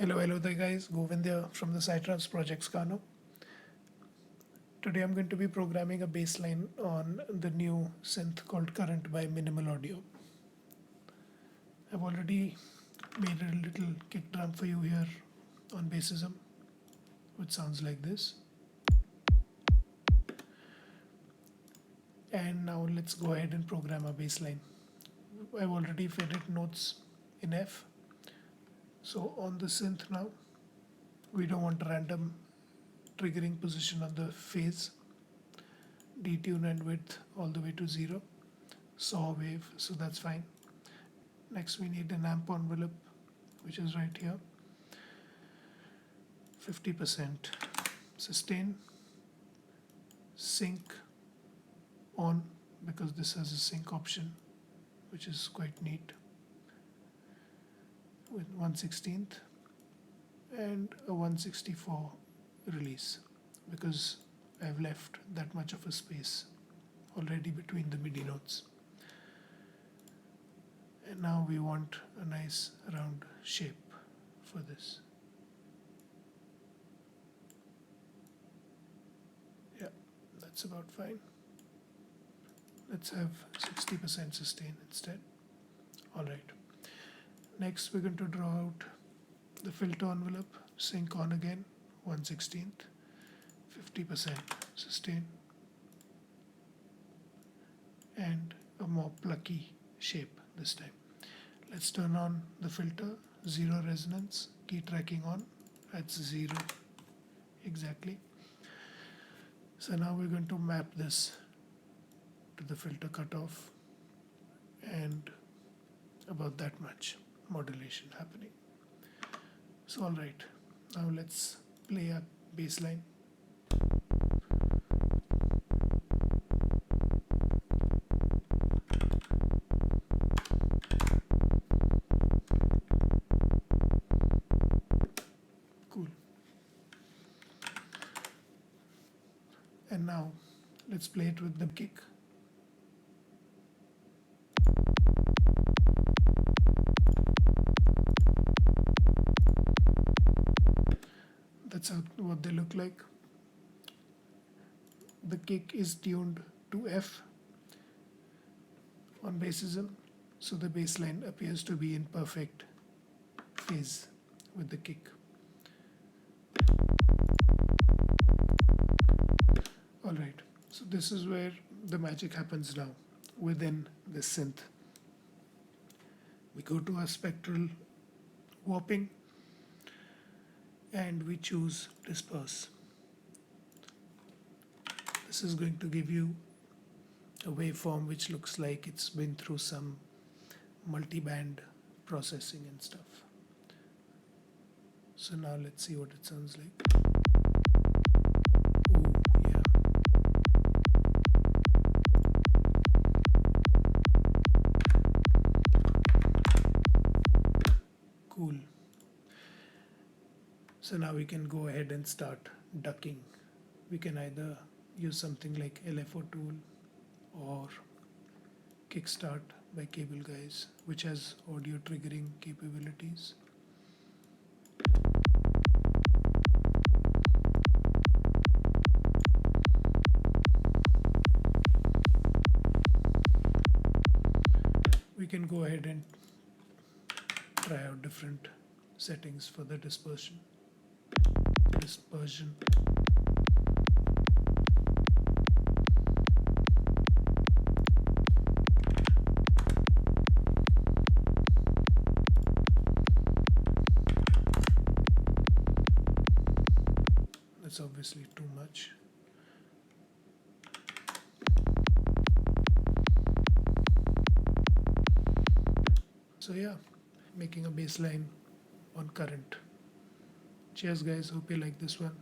Hello there guys, Govind here from the Psytrance project Scano. Today I'm going to be programming a bass line on the new synth called Current by Minimal Audio. I've already made a little kick drum for you here on Bassism, which sounds like this. And now let's go ahead and program our bass line. I've already fed it notes in F. So on the synth now, we don't want random triggering position on the phase, detune and width all the way to 0, saw wave, so that's fine. Next we need an amp envelope, which is right here, 50% sustain, sync on, because this has a sync option, which is quite neat, with 1/16th and a 1/64 release, because I've left that much of a space already between the MIDI notes. And now we want a nice round shape for this. Yeah, that's about fine. Let's have 60% sustain instead. Alright. Next we're going to draw out the filter envelope, sync on again, 1/16th, 50% sustain, and a more plucky shape this time. Let's turn on the filter, 0 resonance, key tracking on, that's 0 exactly. So now we're going to map this to the filter cutoff, and about that much modulation happening. So alright, now let's play a bass line. Cool. And now let's play it with the kick. That's what they look like. The kick is tuned to F on bassism, so the bass line appears to be in perfect phase with the kick. Alright, so this is where the magic happens now within this synth. We go to our spectral warping and we choose disperse. This is going to give you a waveform which looks like it's been through some multi-band processing and stuff. So now let's see what it sounds like. Ooh, yeah. Cool. So now we can go ahead and start ducking. We can either use something like LFO tool or Kickstart by Cable Guys, which has audio triggering capabilities. We can go ahead and try out different settings for the dispersion. That's obviously too much. So yeah, making a bass line on Current. Cheers guys, hope you like this one.